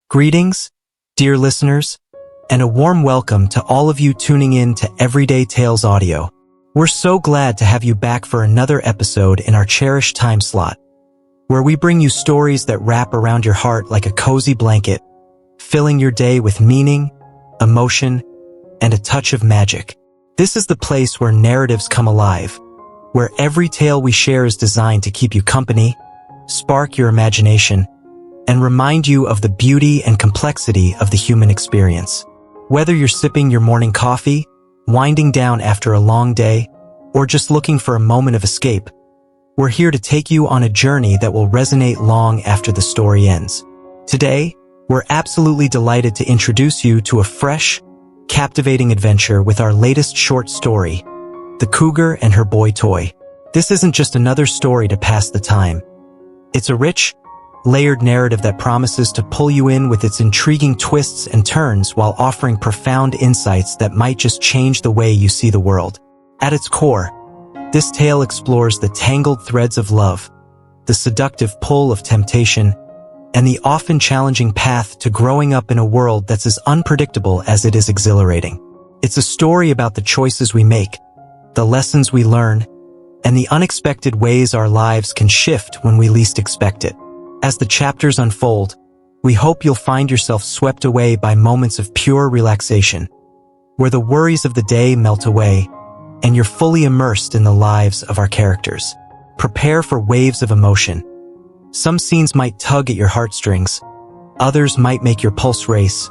Greetings, dear listeners, and a warm welcome to all of you tuning in to Everyday Tales Audio. We're so glad to have you back for another episode in our cherished time slot, where we bring you stories that wrap around your heart like a cozy blanket, filling your day with meaning, emotion, and a touch of magic. This is the place where narratives come alive, where every tale we share is designed to keep you company, spark your imagination, and remind you of the beauty and complexity of the human experience. Whether you're sipping your morning coffee, winding down after a long day, or just looking for a moment of escape, we're here to take you on a journey that will resonate long after the story ends. Today, we're absolutely delighted to introduce you to a fresh, captivating adventure with our latest short story, The Cougar and Her Boy Toy. This isn't just another story to pass the time. It's a rich, layered narrative that promises to pull you in with its intriguing twists and turns while offering profound insights that might just change the way you see the world. At its core, this tale explores the tangled threads of love, the seductive pull of temptation, and the often challenging path to growing up in a world that's as unpredictable as it is exhilarating. It's a story about the choices we make, the lessons we learn, and the unexpected ways our lives can shift when we least expect it. As the chapters unfold, we hope you'll find yourself swept away by moments of pure relaxation, where the worries of the day melt away, and you're fully immersed in the lives of our characters. Prepare for waves of emotion. Some scenes might tug at your heartstrings, others might make your pulse race,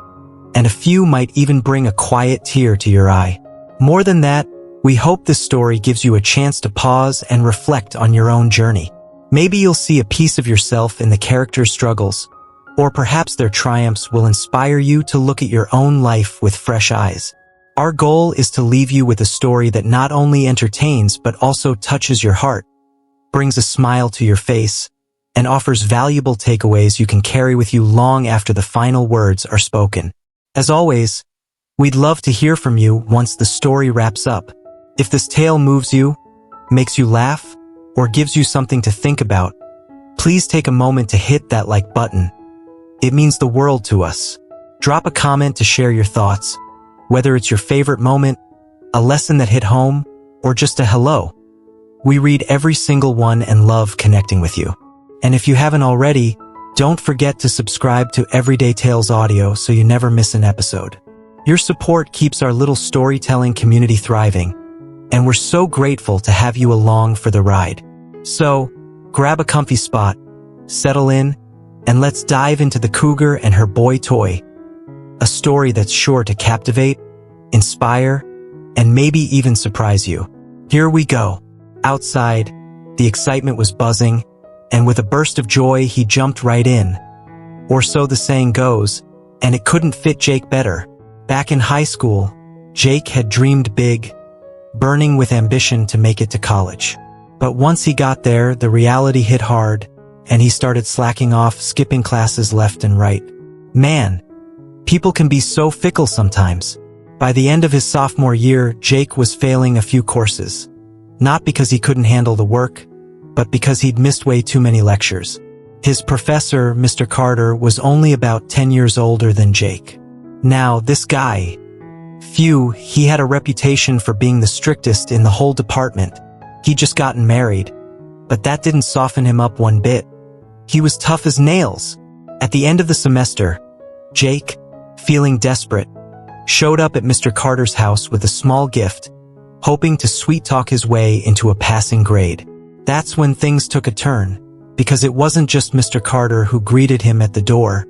and a few might even bring a quiet tear to your eye. More than that, we hope this story gives you a chance to pause and reflect on your own journey. Maybe you'll see a piece of yourself in the characters' struggles, or perhaps their triumphs will inspire you to look at your own life with fresh eyes. Our goal is to leave you with a story that not only entertains but also touches your heart, brings a smile to your face, and offers valuable takeaways you can carry with you long after the final words are spoken. As always, we'd love to hear from you once the story wraps up. If this tale moves you, makes you laugh, or gives you something to think about, please take a moment to hit that like button. It means the world to us. Drop a comment to share your thoughts, whether it's your favorite moment, a lesson that hit home, or just a hello. We read every single one and love connecting with you. And if you haven't already, don't forget to subscribe to Everyday Tales Audio so you never miss an episode. Your support keeps our little storytelling community thriving, and we're so grateful to have you along for the ride. So, grab a comfy spot, settle in, and let's dive into The Cougar and Her Boy Toy, a story that's sure to captivate, inspire, and maybe even surprise you. Here we go. Outside, the excitement was buzzing, and with a burst of joy, he jumped right in. Or so the saying goes, and it couldn't fit Jake better. Back in high school, Jake had dreamed big, burning with ambition to make it to college. But once he got there, the reality hit hard, and he started slacking off, skipping classes left and right. Man, people can be so fickle sometimes. By the end of his sophomore year, Jake was failing a few courses. Not because he couldn't handle the work, but because he'd missed way too many lectures. His professor, Mr. Carter, was only about 10 years older than Jake. Now, this guy, he had a reputation for being the strictest in the whole department. He'd just gotten married, but that didn't soften him up one bit. He was tough as nails. At the end of the semester, Jake, feeling desperate, showed up at Mr. Carter's house with a small gift, hoping to sweet-talk his way into a passing grade. That's when things took a turn, because it wasn't just Mr. Carter who greeted him at the door,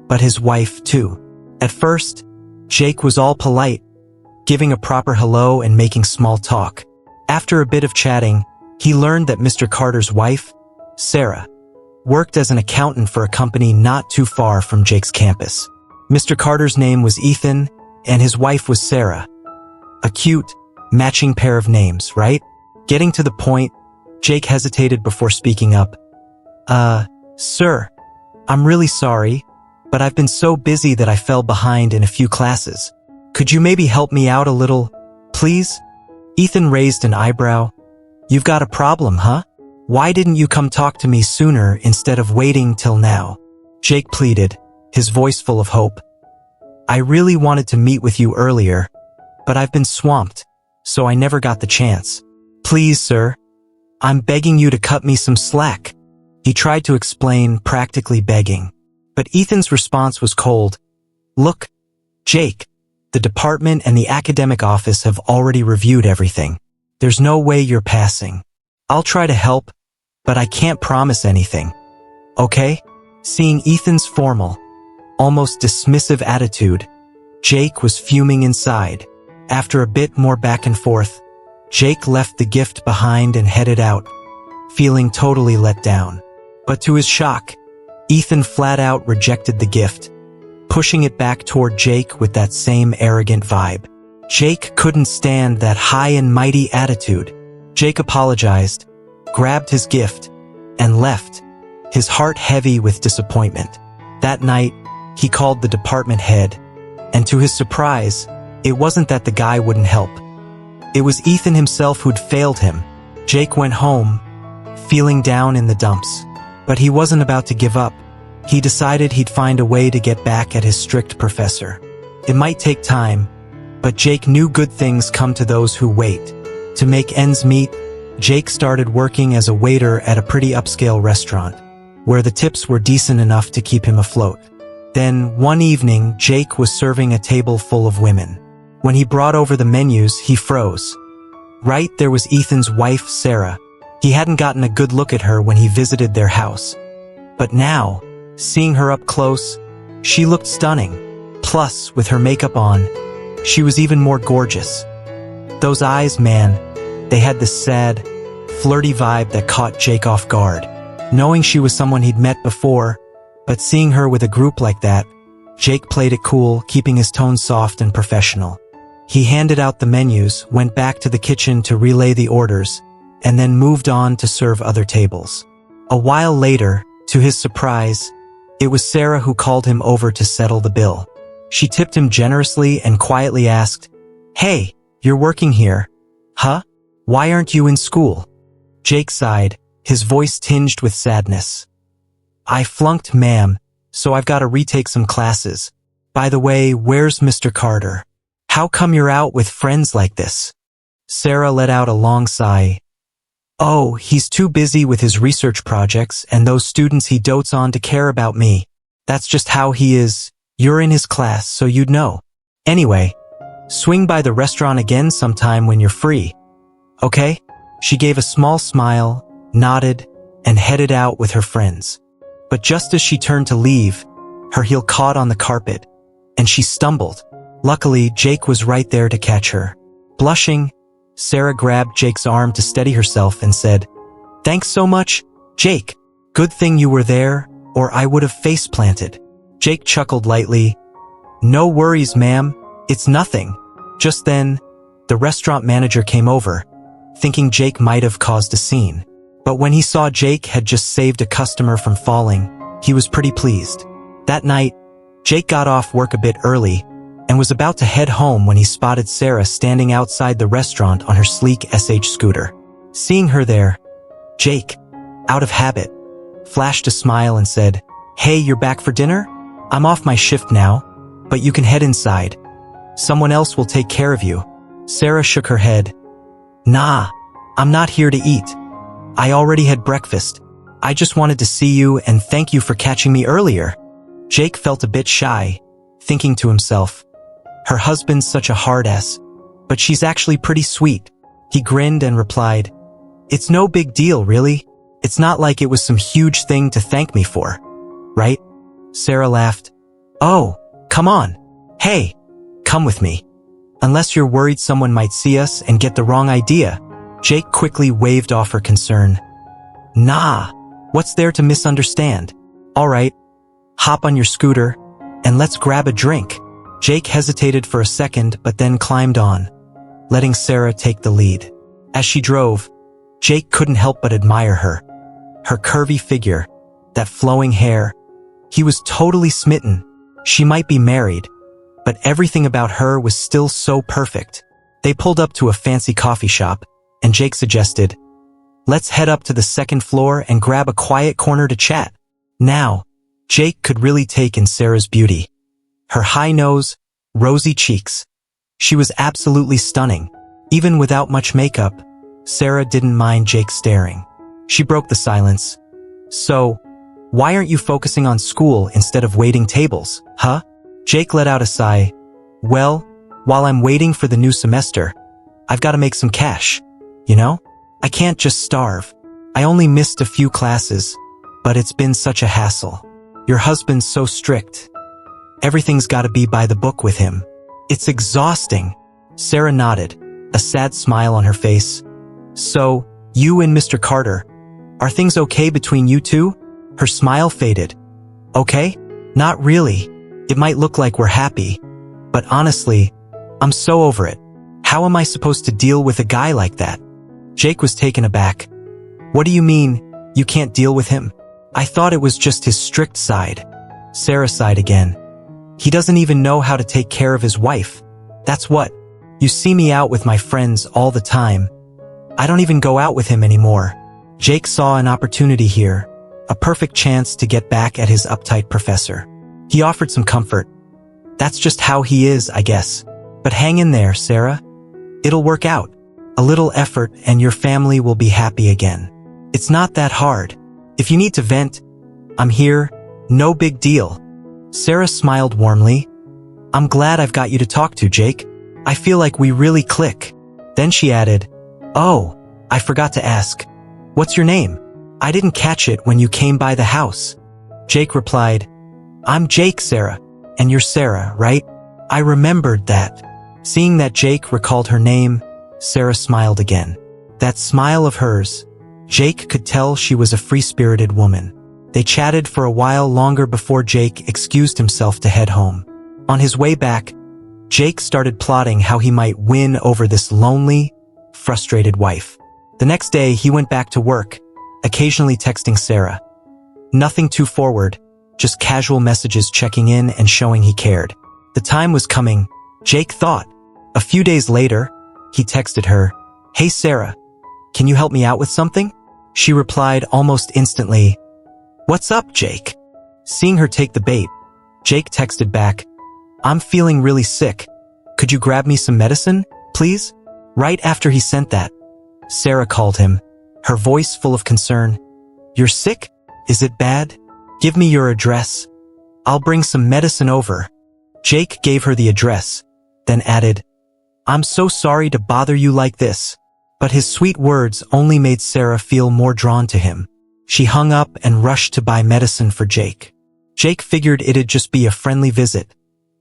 but his wife, too. At first, Jake was all polite, giving a proper hello and making small talk. After a bit of chatting, he learned that Mr. Carter's wife, Sarah, worked as an accountant for a company not too far from Jake's campus. Mr. Carter's name was Ethan, and his wife was Sarah. A cute, matching pair of names, right? Getting to the point, Jake hesitated before speaking up. Sir, I'm really sorry, but I've been so busy that I fell behind in a few classes. Could you maybe help me out a little, please? Ethan raised an eyebrow. You've got a problem, huh? Why didn't you come talk to me sooner instead of waiting till now? Jake pleaded, his voice full of hope. I really wanted to meet with you earlier, but I've been swamped, so I never got the chance. Please, sir, I'm begging you to cut me some slack. He tried to explain, practically begging. But Ethan's response was cold. Look, Jake, the department and the academic office have already reviewed everything. There's no way you're passing. I'll try to help, but I can't promise anything. Okay? Seeing Ethan's formal, almost dismissive attitude, Jake was fuming inside. After a bit more back and forth, Jake left the gift behind and headed out, feeling totally let down. But to his shock, Ethan flat out rejected the gift, pushing it back toward Jake with that same arrogant vibe. Jake couldn't stand that high and mighty attitude. Jake apologized, grabbed his gift, and left, his heart heavy with disappointment. That night, he called the department head, and to his surprise, it wasn't that the guy wouldn't help. It was Ethan himself who'd failed him. Jake went home, feeling down in the dumps. But he wasn't about to give up. He decided he'd find a way to get back at his strict professor. It might take time, but Jake knew good things come to those who wait. To make ends meet, Jake started working as a waiter at a pretty upscale restaurant, where the tips were decent enough to keep him afloat. Then, one evening, Jake was serving a table full of women. When he brought over the menus, he froze. Right there was Ethan's wife, Sarah. He hadn't gotten a good look at her when he visited their house. But now, seeing her up close, she looked stunning. Plus, with her makeup on, she was even more gorgeous. Those eyes, man, they had this sad, flirty vibe that caught Jake off guard. Knowing she was someone he'd met before, but seeing her with a group like that, Jake played it cool, keeping his tone soft and professional. He handed out the menus, went back to the kitchen to relay the orders, and then moved on to serve other tables. A while later, to his surprise, it was Sarah who called him over to settle the bill. She tipped him generously and quietly asked, "Hey, you're working here, huh? Why aren't you in school?" Jake sighed, his voice tinged with sadness. "I flunked, ma'am, so I've got to retake some classes. By the way, where's Mr. Carter? How come you're out with friends like this?" Sarah let out a long sigh. "Oh, he's too busy with his research projects and those students he dotes on to care about me. That's just how he is. You're in his class, so you'd know. Anyway, swing by the restaurant again sometime when you're free. Okay?" She gave a small smile, nodded, and headed out with her friends. But just as she turned to leave, her heel caught on the carpet, and she stumbled. Luckily, Jake was right there to catch her. Blushing, Sarah grabbed Jake's arm to steady herself and said, "Thanks so much, Jake. Good thing you were there, or I would have face-planted." Jake chuckled lightly. "No worries, ma'am. It's nothing." Just then, the restaurant manager came over, thinking Jake might have caused a scene. But when he saw Jake had just saved a customer from falling, he was pretty pleased. That night, Jake got off work a bit early and was about to head home when he spotted Sarah standing outside the restaurant on her sleek SH scooter. Seeing her there, Jake, out of habit, flashed a smile and said, "Hey, you're back for dinner? I'm off my shift now, but you can head inside. Someone else will take care of you." Sarah shook her head. "Nah, I'm not here to eat. I already had breakfast. I just wanted to see you and thank you for catching me earlier." Jake felt a bit shy, thinking to himself, her husband's such a hard ass, but she's actually pretty sweet. He grinned and replied, "It's no big deal, really. It's not like it was some huge thing to thank me for, right?" Sarah laughed. "Oh, come on. Hey, come with me. Unless you're worried someone might see us and get the wrong idea." Jake quickly waved off her concern. "Nah, what's there to misunderstand? All right, hop on your scooter, and let's grab a drink." Jake hesitated for a second but then climbed on, letting Sarah take the lead. As she drove, Jake couldn't help but admire her. Her curvy figure, that flowing hair. He was totally smitten. She might be married, but everything about her was still so perfect. They pulled up to a fancy coffee shop, and Jake suggested, "Let's head up to the second floor and grab a quiet corner to chat." Now, Jake could really take in Sarah's beauty. Her high nose, rosy cheeks. She was absolutely stunning. Even without much makeup, Sarah didn't mind Jake staring. She broke the silence. So, why aren't you focusing on school instead of waiting tables, huh? Jake let out a sigh. Well, while I'm waiting for the new semester, I've got to make some cash, you know? I can't just starve. I only missed a few classes, but it's been such a hassle. Your husband's so strict. Everything's got to be by the book with him. It's exhausting. Sarah nodded, a sad smile on her face. So, you and Mr. Carter, are things okay between you two? Her smile faded. Okay? Not really. It might look like we're happy, but honestly, I'm so over it. How am I supposed to deal with a guy like that? Jake was taken aback. What do you mean, you can't deal with him? I thought it was just his strict side. Sarah sighed again. He doesn't even know how to take care of his wife. That's what. You see me out with my friends all the time. I don't even go out with him anymore. Jake saw an opportunity here, a perfect chance to get back at his uptight professor. He offered some comfort. That's just how he is, I guess. But hang in there, Sarah. It'll work out. A little effort and your family will be happy again. It's not that hard. If you need to vent, I'm here. No big deal. Sarah smiled warmly. I'm glad I've got you to talk to, Jake. I feel like we really click. Then she added, Oh, I forgot to ask. What's your name? I didn't catch it when you came by the house. Jake replied, I'm Jake, Sarah. And you're Sarah, right? I remembered that. Seeing that Jake recalled her name, Sarah smiled again. That smile of hers, Jake could tell she was a free-spirited woman. They chatted for a while longer before Jake excused himself to head home. On his way back, Jake started plotting how he might win over this lonely, frustrated wife. The next day, he went back to work, occasionally texting Sarah. Nothing too forward, just casual messages checking in and showing he cared. The time was coming, Jake thought. A few days later, he texted her, Hey Sarah, can you help me out with something? She replied almost instantly, What's up, Jake? Seeing her take the bait, Jake texted back, I'm feeling really sick. Could you grab me some medicine, please? Right after he sent that, Sarah called him, her voice full of concern. You're sick? Is it bad? Give me your address. I'll bring some medicine over. Jake gave her the address, then added, I'm so sorry to bother you like this. But his sweet words only made Sarah feel more drawn to him. She hung up and rushed to buy medicine for Jake. Jake figured it'd just be a friendly visit.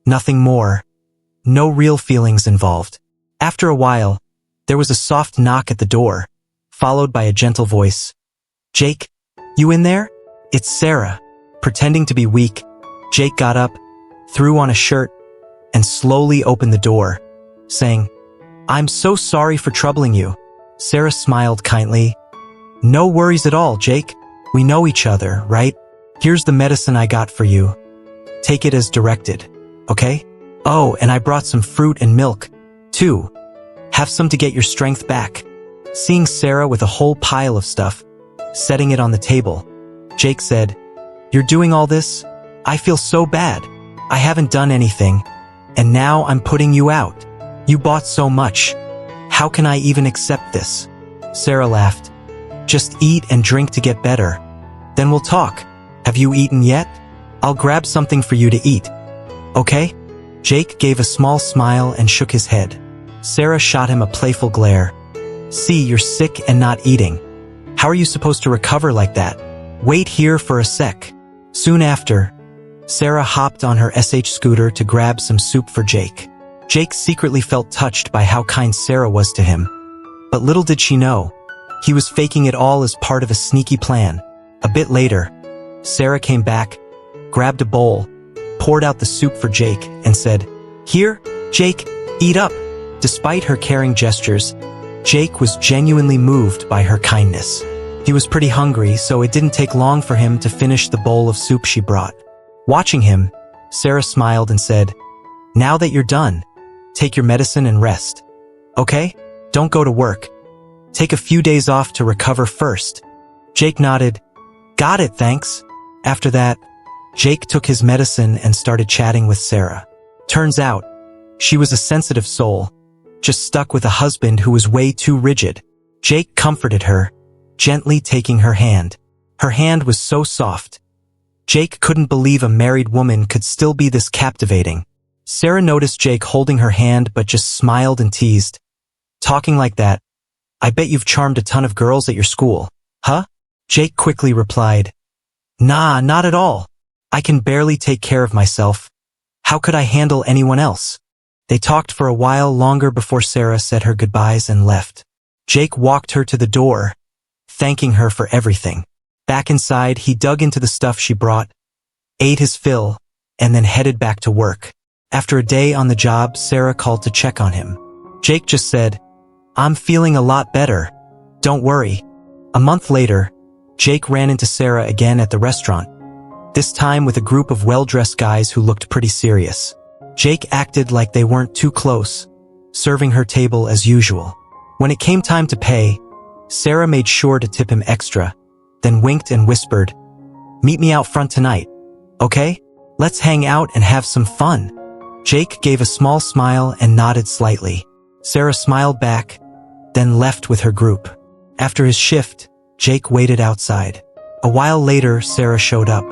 Nothing more. No real feelings involved. After a while, there was a soft knock at the door, followed by a gentle voice. Jake, you in there? It's Sarah. Pretending to be weak, Jake got up, threw on a shirt, and slowly opened the door, saying, I'm so sorry for troubling you. Sarah smiled kindly. No worries at all, Jake. We know each other, right? Here's the medicine I got for you. Take it as directed, okay? Oh, and I brought some fruit and milk, too. Have some to get your strength back. Seeing Sarah with a whole pile of stuff, setting it on the table, Jake said, You're doing all this? I feel so bad. I haven't done anything, and now I'm putting you out. You bought so much. How can I even accept this? Sarah laughed. Just eat and drink to get better. Then we'll talk. Have you eaten yet? I'll grab something for you to eat. Okay? Jake gave a small smile and shook his head. Sarah shot him a playful glare. See, you're sick and not eating. How are you supposed to recover like that? Wait here for a sec. Soon after, Sarah hopped on her SH scooter to grab some soup for Jake. Jake secretly felt touched by how kind Sarah was to him. But little did she know, he was faking it all as part of a sneaky plan. A bit later, Sarah came back, grabbed a bowl, poured out the soup for Jake, and said, Here, Jake, eat up. Despite her caring gestures, Jake was genuinely moved by her kindness. He was pretty hungry, so it didn't take long for him to finish the bowl of soup she brought. Watching him, Sarah smiled and said, Now that you're done, take your medicine and rest. Okay? Don't go to work. Take a few days off to recover first. Jake nodded. Got it, thanks. After that, Jake took his medicine and started chatting with Sarah. Turns out, she was a sensitive soul, just stuck with a husband who was way too rigid. Jake comforted her, gently taking her hand. Her hand was so soft. Jake couldn't believe a married woman could still be this captivating. Sarah noticed Jake holding her hand but just smiled and teased. Talking like that, I bet you've charmed a ton of girls at your school, huh? Jake quickly replied, Nah, not at all. I can barely take care of myself. How could I handle anyone else? They talked for a while longer before Sarah said her goodbyes and left. Jake walked her to the door, thanking her for everything. Back inside, he dug into the stuff she brought, ate his fill, and then headed back to work. After a day on the job, Sarah called to check on him. Jake just said, I'm feeling a lot better. Don't worry. A month later, Jake ran into Sarah again at the restaurant, this time with a group of well-dressed guys who looked pretty serious. Jake acted like they weren't too close, serving her table as usual. When it came time to pay, Sarah made sure to tip him extra, then winked and whispered, Meet me out front tonight, okay? Let's hang out and have some fun. Jake gave a small smile and nodded slightly. Sarah smiled back, then left with her group. After his shift, Jake waited outside. A while later, Sarah showed up.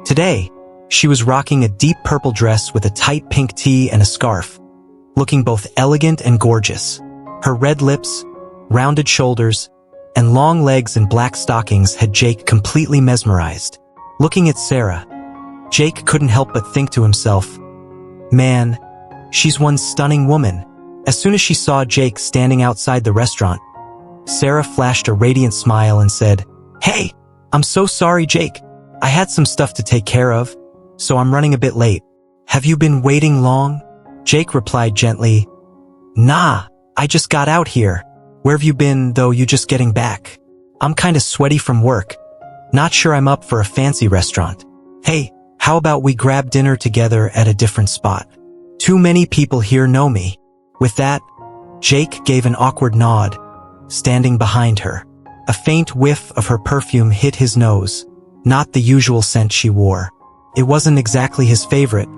Today, she was rocking a deep purple dress with a tight pink tee and a scarf, looking both elegant and gorgeous. Her red lips, rounded shoulders, and long legs in black stockings had Jake completely mesmerized. Looking at Sarah, Jake couldn't help but think to himself, Man, she's one stunning woman. As soon as she saw Jake standing outside the restaurant, Sarah flashed a radiant smile and said, Hey, I'm so sorry, Jake. I had some stuff to take care of, so I'm running a bit late. Have you been waiting long? Jake replied gently, Nah, I just got out here. Where have you been, though? You just getting back? I'm kinda sweaty from work. Not sure I'm up for a fancy restaurant. Hey, how about we grab dinner together at a different spot? Too many people here know me. With that, Jake gave an awkward nod, standing behind her. A faint whiff of her perfume hit his nose, not the usual scent she wore. It wasn't exactly his favorite,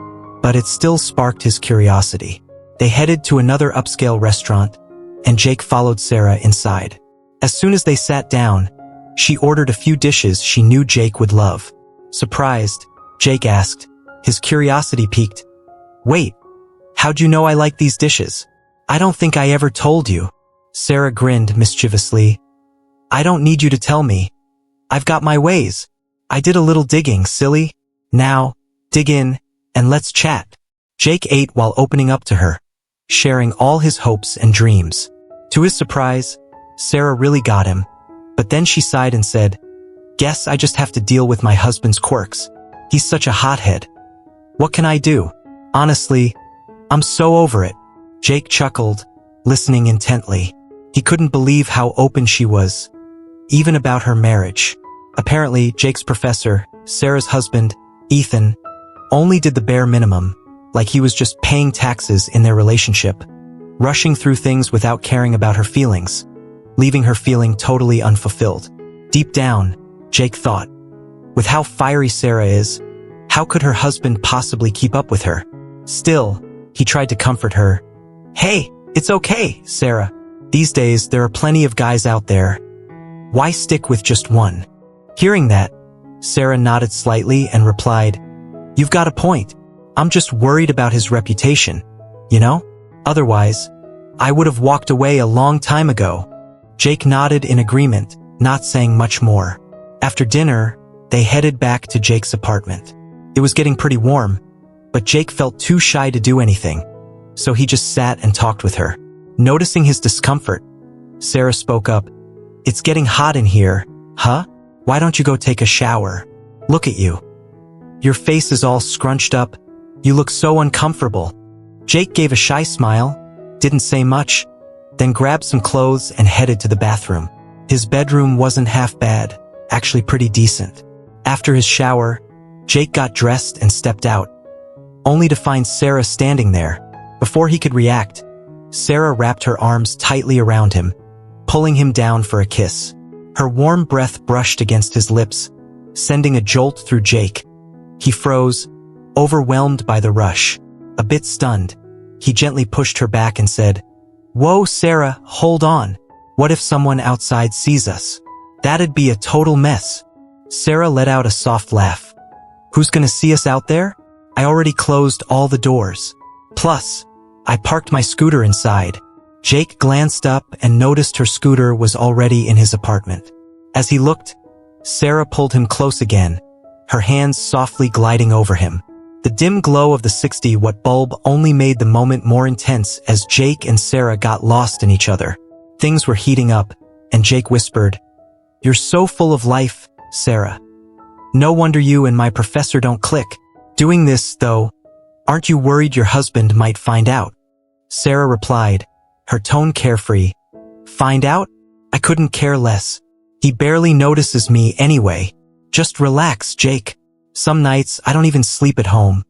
but it still sparked his curiosity. They headed to another upscale restaurant, and Jake followed Sarah inside. As soon as they sat down, she ordered a few dishes she knew Jake would love. Surprised, Jake asked, his curiosity piqued, Wait, how'd you know I like these dishes? I don't think I ever told you. Sarah grinned mischievously. I don't need you to tell me. I've got my ways. I did a little digging, silly. Now, dig in, and let's chat. Jake ate while opening up to her, sharing all his hopes and dreams. To his surprise, Sarah really got him, but then she sighed and said, Guess I just have to deal with my husband's quirks. He's such a hothead. What can I do? Honestly, I'm so over it. Jake chuckled, listening intently. He couldn't believe how open she was, even about her marriage. Apparently, Jake's professor, Sarah's husband, Ethan, only did the bare minimum, like he was just paying taxes in their relationship, rushing through things without caring about her feelings, leaving her feeling totally unfulfilled. Deep down, Jake thought, with how fiery Sarah is, how could her husband possibly keep up with her? Still, he tried to comfort her. Hey, it's okay, Sarah. These days, there are plenty of guys out there. Why stick with just one? Hearing that, Sarah nodded slightly and replied, You've got a point. I'm just worried about his reputation, you know? Otherwise, I would have walked away a long time ago. Jake nodded in agreement, not saying much more. After dinner, they headed back to Jake's apartment. It was getting pretty warm, but Jake felt too shy to do anything, so he just sat and talked with her. Noticing his discomfort, Sarah spoke up, It's getting hot in here, huh? Why don't you go take a shower? Look at you. Your face is all scrunched up. You look so uncomfortable. Jake gave a shy smile, didn't say much, then grabbed some clothes and headed to the bathroom. His bedroom wasn't half bad, actually pretty decent. After his shower, Jake got dressed and stepped out, only to find Sarah standing there. Before he could react, Sarah wrapped her arms tightly around him, pulling him down for a kiss. Her warm breath brushed against his lips, sending a jolt through Jake. He froze, overwhelmed by the rush. A bit stunned, he gently pushed her back and said, "Whoa, Sarah, hold on. What if someone outside sees us? That'd be a total mess." Sarah let out a soft laugh. "Who's gonna see us out there? I already closed all the doors. Plus, I parked my scooter inside." Jake glanced up and noticed her scooter was already in his apartment. As he looked, Sarah pulled him close again, her hands softly gliding over him. The dim glow of the 60-watt bulb only made the moment more intense as Jake and Sarah got lost in each other. Things were heating up, and Jake whispered, "You're so full of life, Sarah. No wonder you and my professor don't click. Doing this, though, aren't you worried your husband might find out?" Sarah replied, her tone carefree. "Find out? I couldn't care less. He barely notices me anyway. Just relax, Jake. Some nights I don't even sleep at home.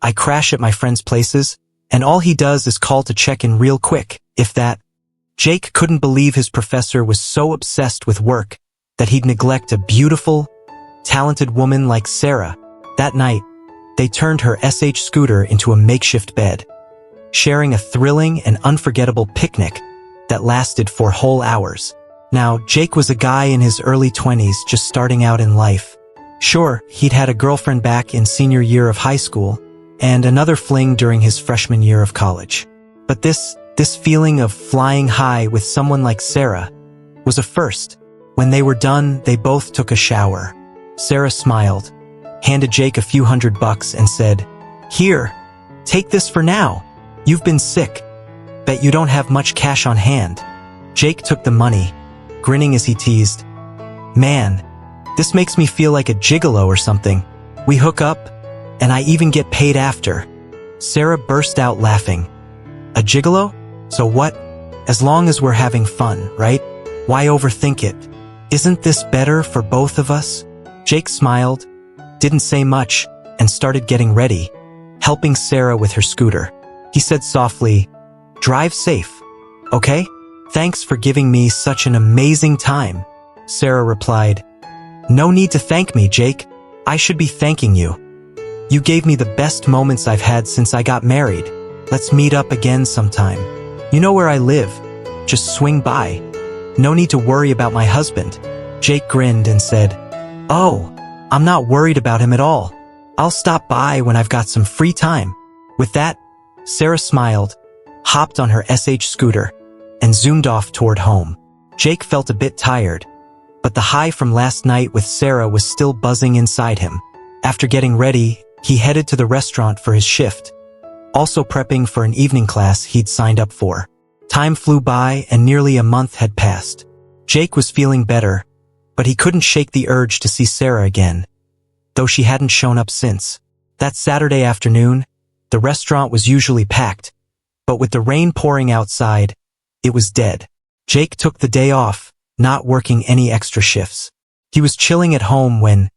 I crash at my friends' places, and all he does is call to check in real quick, if that." Jake couldn't believe his professor was so obsessed with work that he'd neglect a beautiful, talented woman like Sarah. That night, they turned her SH scooter into a makeshift bed, sharing a thrilling and unforgettable picnic that lasted for whole hours. Now, Jake was a guy in his early 20s just starting out in life. Sure, he'd had a girlfriend back in senior year of high school, and another fling during his freshman year of college. But this feeling of flying high with someone like Sarah was a first. When they were done, they both took a shower. Sarah smiled, handed Jake a few $100 and said, "Here, take this for now. You've been sick. Bet you don't have much cash on hand." Jake took the money, grinning as he teased, "Man, this makes me feel like a gigolo or something. We hook up, and I even get paid after." Sarah burst out laughing. "A gigolo? So what? As long as we're having fun, right? Why overthink it? Isn't this better for both of us?" Jake smiled, didn't say much, and started getting ready, helping Sarah with her scooter. He said softly, "Drive safe, okay? Thanks for giving me such an amazing time." Sarah replied, "No need to thank me, Jake. I should be thanking you. You gave me the best moments I've had since I got married. Let's meet up again sometime. You know where I live. Just swing by. No need to worry about my husband." Jake grinned and said, "Oh, I'm not worried about him at all. I'll stop by when I've got some free time." With that, Sarah smiled, hopped on her SH scooter, and zoomed off toward home. Jake felt a bit tired, but the high from last night with Sarah was still buzzing inside him. After getting ready, he headed to the restaurant for his shift, also prepping for an evening class he'd signed up for. Time flew by and nearly a month had passed. Jake was feeling better, but he couldn't shake the urge to see Sarah again, though she hadn't shown up since. That Saturday afternoon, the restaurant was usually packed, but with the rain pouring outside, it was dead. Jake took the day off, not working any extra shifts. He was chilling at home when,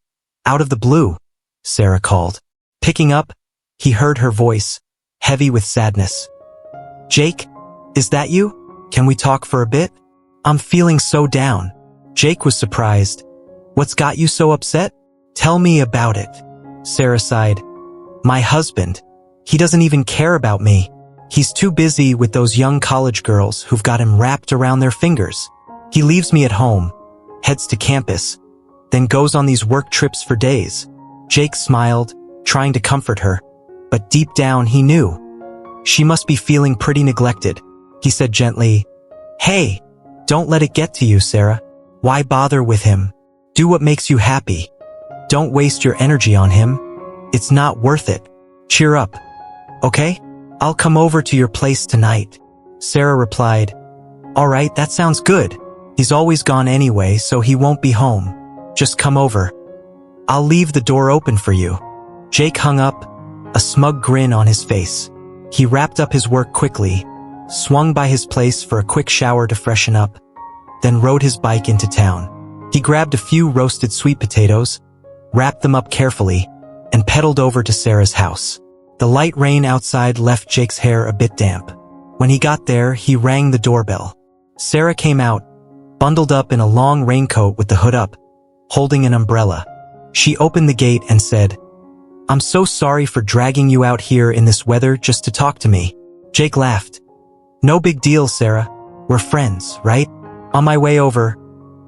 out of the blue, Sarah called. Picking up, he heard her voice, heavy with sadness. "Jake, is that you? Can we talk for a bit? I'm feeling so down." Jake was surprised. "What's got you so upset? Tell me about it." Sarah sighed. "My husband. He doesn't even care about me. He's too busy with those young college girls who've got him wrapped around their fingers. He leaves me at home, heads to campus, then goes on these work trips for days." Jake smiled, trying to comfort her, but deep down he knew. She must be feeling pretty neglected. He said gently, "Hey, don't let it get to you, Sarah. Why bother with him? Do what makes you happy. Don't waste your energy on him. It's not worth it. Cheer up. Okay? I'll come over to your place tonight." Sarah replied, "All right, that sounds good. He's always gone anyway, so he won't be home. Just come over. I'll leave the door open for you." Jake hung up, a smug grin on his face. He wrapped up his work quickly, swung by his place for a quick shower to freshen up, then rode his bike into town. He grabbed a few roasted sweet potatoes, wrapped them up carefully, and pedaled over to Sarah's house. The light rain outside left Jake's hair a bit damp. When he got there, he rang the doorbell. Sarah came out, bundled up in a long raincoat with the hood up, holding an umbrella. She opened the gate and said, I'm so sorry for dragging you out here in this weather just to talk to me. Jake laughed. No big deal, Sarah. We're friends, right? On my way over,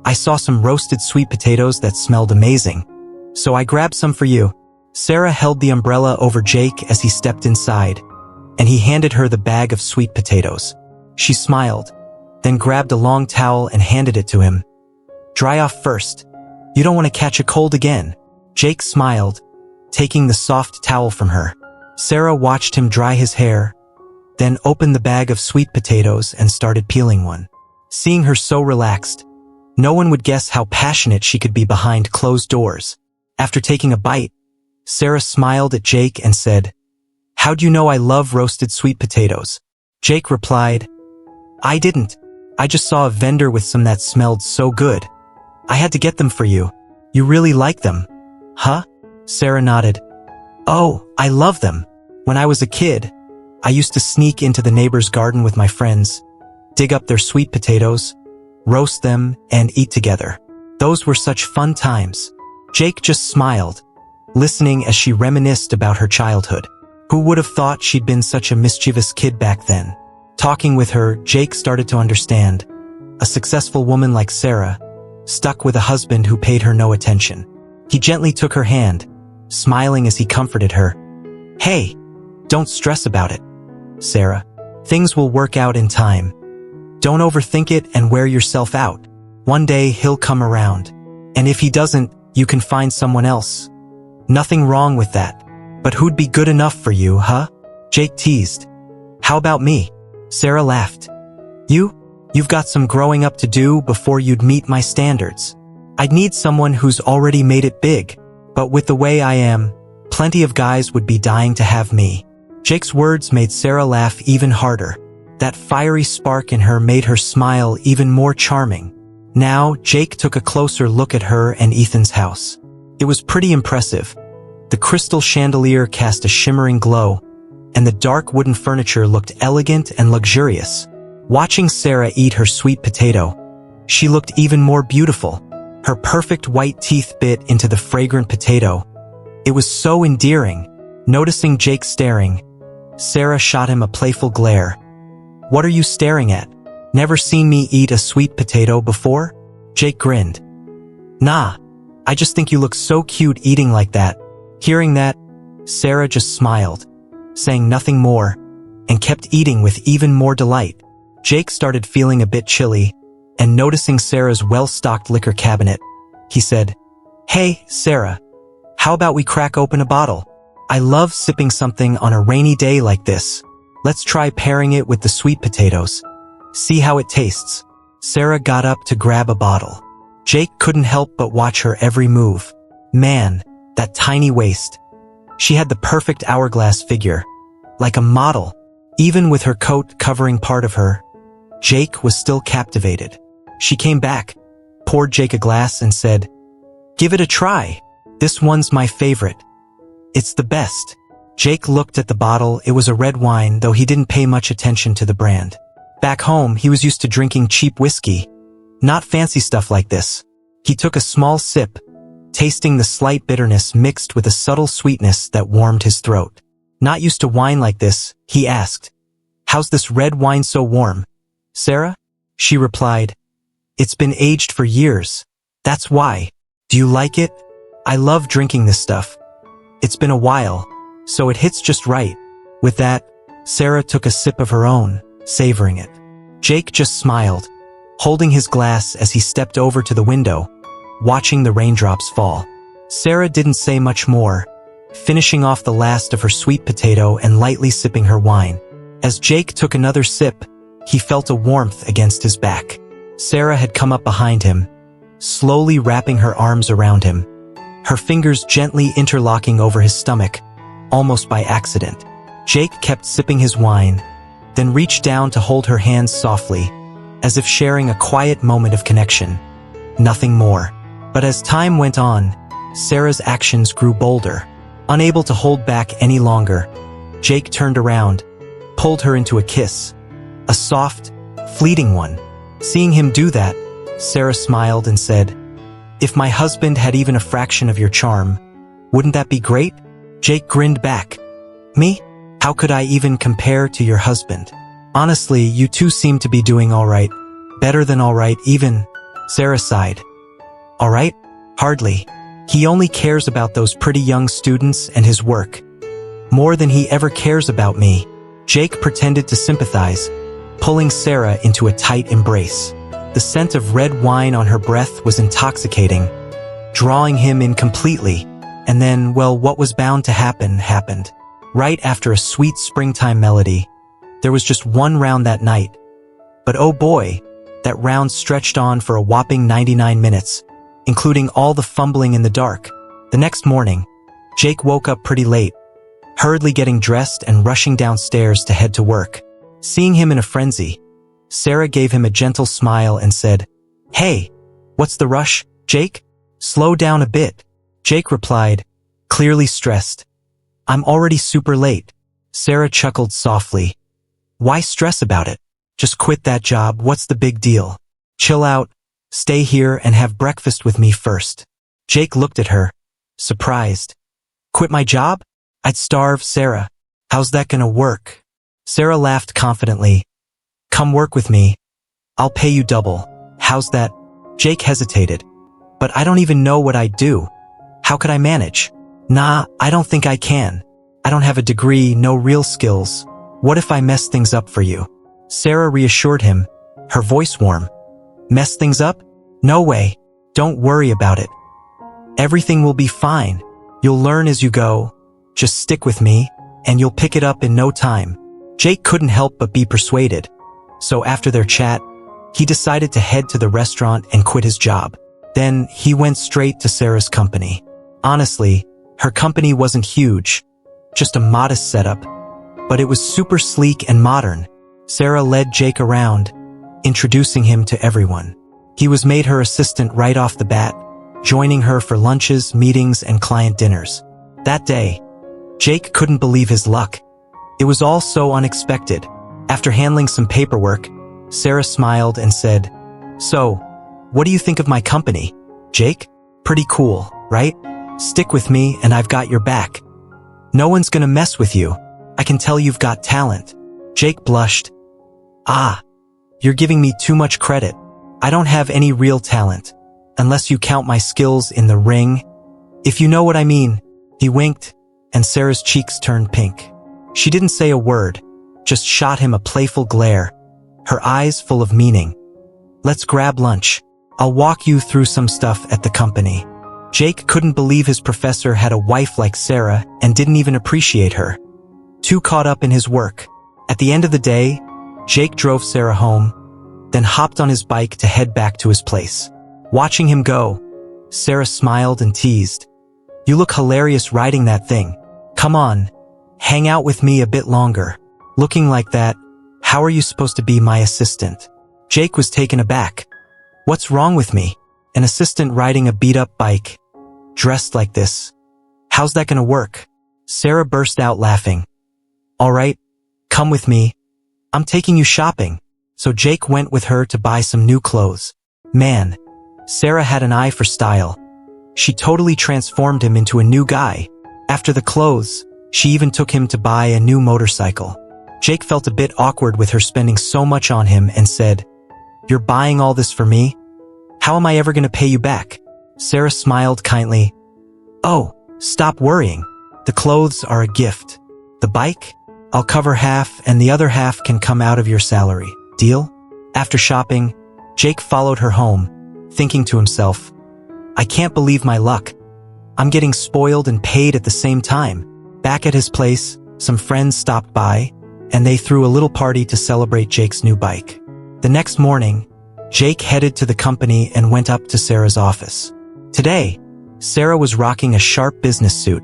I saw some roasted sweet potatoes that smelled amazing. So I grabbed some for you. Sarah held the umbrella over Jake as he stepped inside, and he handed her the bag of sweet potatoes. She smiled, then grabbed a long towel and handed it to him. Dry off first. You don't want to catch a cold again. Jake smiled, taking the soft towel from her. Sarah watched him dry his hair, then opened the bag of sweet potatoes and started peeling one. Seeing her so relaxed, no one would guess how passionate she could be behind closed doors. After taking a bite, Sarah smiled at Jake and said, "How'd you know I love roasted sweet potatoes?" Jake replied, "I didn't. I just saw a vendor with some that smelled so good. I had to get them for you. You really like them, huh?" Sarah nodded. "Oh, I love them. When I was a kid, I used to sneak into the neighbor's garden with my friends, dig up their sweet potatoes, roast them, and eat together. Those were such fun times." Jake just smiled, listening as she reminisced about her childhood. Who would have thought she'd been such a mischievous kid back then? Talking with her, Jake started to understand. A successful woman like Sarah, stuck with a husband who paid her no attention. He gently took her hand, smiling as he comforted her. "Hey, don't stress about it, Sarah. Things will work out in time. Don't overthink it and wear yourself out. One day he'll come around. And if he doesn't, you can find someone else. Nothing wrong with that. But who'd be good enough for you, huh?" Jake teased. "How about me?" Sarah laughed. You've got some growing up to do before you'd meet my standards. I'd need someone who's already made it big. But with the way I am, plenty of guys would be dying to have me." Jake's words made Sarah laugh even harder. That fiery spark in her made her smile even more charming. Now, Jake took a closer look at her and Ethan's house. It was pretty impressive. The crystal chandelier cast a shimmering glow, and the dark wooden furniture looked elegant and luxurious. Watching Sarah eat her sweet potato, she looked even more beautiful. Her perfect white teeth bit into the fragrant potato. It was so endearing. Noticing Jake staring, Sarah shot him a playful glare. "What are you staring at? Never seen me eat a sweet potato before?" Jake grinned. "Nah, I just think you look so cute eating like that." Hearing that, Sarah just smiled, saying nothing more, and kept eating with even more delight. Jake started feeling a bit chilly, and noticing Sarah's well-stocked liquor cabinet, he said, "Hey, Sarah, how about we crack open a bottle? I love sipping something on a rainy day like this. Let's try pairing it with the sweet potatoes. See how it tastes." Sarah got up to grab a bottle. Jake couldn't help but watch her every move. Man, that tiny waist. She had the perfect hourglass figure, like a model. Even with her coat covering part of her, Jake was still captivated. She came back, poured Jake a glass and said, "Give it a try. This one's my favorite. It's the best." Jake looked at the bottle. It was a red wine, though he didn't pay much attention to the brand. Back home, he was used to drinking cheap whiskey, not fancy stuff like this. He took a small sip, tasting the slight bitterness mixed with a subtle sweetness that warmed his throat. Not used to wine like this, he asked, "How's this red wine so warm, Sarah?" She replied, "It's been aged for years. That's why. Do you like it? I love drinking this stuff. It's been a while, so it hits just right." With that, Sarah took a sip of her own, savoring it. Jake just smiled, holding his glass as he stepped over to the window, watching the raindrops fall. Sarah didn't say much more, finishing off the last of her sweet potato and lightly sipping her wine. As Jake took another sip, he felt a warmth against his back. Sarah had come up behind him, slowly wrapping her arms around him, her fingers gently interlocking over his stomach, almost by accident. Jake kept sipping his wine, then reached down to hold her hands softly, as if sharing a quiet moment of connection. Nothing more. But as time went on, Sarah's actions grew bolder. Unable to hold back any longer, Jake turned around, pulled her into a kiss, a soft, fleeting one. Seeing him do that, Sarah smiled and said, "If my husband had even a fraction of your charm, wouldn't that be great?" Jake grinned back. Me? How could I even compare to your husband? Honestly, you two seem to be doing alright. Better than alright, even. Sarah sighed. Alright? Hardly. He only cares about those pretty young students and his work. More than he ever cares about me. Jake pretended to sympathize, pulling Sarah into a tight embrace. The scent of red wine on her breath was intoxicating, drawing him in completely. And then, well, what was bound to happen, happened. Right after a sweet springtime melody, there was just one round that night. But oh boy, that round stretched on for a whopping 99 minutes, including all the fumbling in the dark. The next morning, Jake woke up pretty late, hurriedly getting dressed and rushing downstairs to head to work. Seeing him in a frenzy, Sarah gave him a gentle smile and said, "Hey, what's the rush, Jake? Slow down a bit." Jake replied, clearly stressed, "I'm already super late." Sarah chuckled softly. "Why stress about it? Just quit that job, what's the big deal? Chill out, stay here and have breakfast with me first." Jake looked at her, surprised. "Quit my job? I'd starve, Sarah. How's that gonna work?" Sarah laughed confidently. "Come work with me. I'll pay you double. How's that?" Jake hesitated. "But I don't even know what I'd do. How could I manage?" "Nah, I don't think I can. I don't have a degree, no real skills. What if I mess things up for you?" Sarah reassured him, her voice warm. "Mess things up? No way. Don't worry about it. Everything will be fine. You'll learn as you go. Just stick with me, and you'll pick it up in no time." Jake couldn't help but be persuaded. So after their chat, he decided to head to the restaurant and quit his job. Then he went straight to Sarah's company. Honestly, her company wasn't huge, just a modest setup, but it was super sleek and modern. Sarah led Jake around, introducing him to everyone. He was made her assistant right off the bat, joining her for lunches, meetings, and client dinners. That day, Jake couldn't believe his luck. It was all so unexpected. After handling some paperwork, Sarah smiled and said, "So, what do you think of my company, Jake? Pretty cool, right? Stick with me and I've got your back. No one's gonna mess with you. I can tell you've got talent." Jake blushed. "Ah, you're giving me too much credit. I don't have any real talent, unless you count my skills in the ring. If you know what I mean." He winked, and Sarah's cheeks turned pink. She didn't say a word, just shot him a playful glare, her eyes full of meaning. "Let's grab lunch. I'll walk you through some stuff at the company." Jake couldn't believe his professor had a wife like Sarah and didn't even appreciate her. Too caught up in his work. At the end of the day, Jake drove Sarah home, then hopped on his bike to head back to his place. Watching him go, Sarah smiled and teased, "You look hilarious riding that thing. Come on, hang out with me a bit longer. Looking like that, how are you supposed to be my assistant?" Jake was taken aback. "What's wrong with me? An assistant riding a beat-up bike, dressed like this? How's that gonna work?" Sarah burst out laughing. "All right, come with me. I'm taking you shopping." So Jake went with her to buy some new clothes. Man, Sarah had an eye for style. She totally transformed him into a new guy. After the clothes, she even took him to buy a new motorcycle. Jake felt a bit awkward with her spending so much on him and said, "You're buying all this for me? How am I ever gonna pay you back?" Sarah smiled kindly. "Oh, stop worrying. The clothes are a gift. The bike? I'll cover half and the other half can come out of your salary. Deal?" After shopping, Jake followed her home, thinking to himself, "I can't believe my luck. I'm getting spoiled and paid at the same time." Back at his place, some friends stopped by, and they threw a little party to celebrate Jake's new bike. The next morning, Jake headed to the company and went up to Sarah's office. Today, Sarah was rocking a sharp business suit,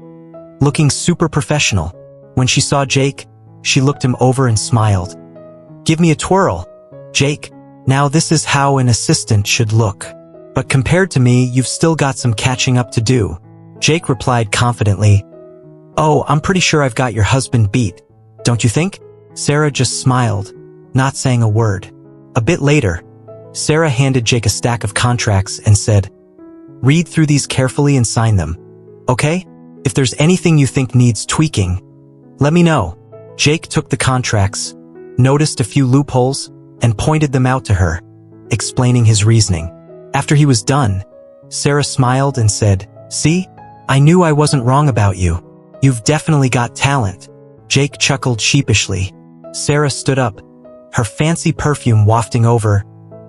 looking super professional. When she saw Jake, she looked him over and smiled. "Give me a twirl, Jake. Now this is how an assistant should look. But compared to me, you've still got some catching up to do." Jake replied confidently, "Oh, I'm pretty sure I've got your husband beat. Don't you think?" Sarah just smiled, not saying a word. A bit later, Sarah handed Jake a stack of contracts and said, "Read through these carefully and sign them. Okay?" If there's anything you think needs tweaking, let me know. Jake took the contracts, noticed a few loopholes, and pointed them out to her, explaining his reasoning. After he was done, Sarah smiled and said, "See? I knew I wasn't wrong about you. You've definitely got talent." Jake chuckled sheepishly. Sarah stood up, her fancy perfume wafting over,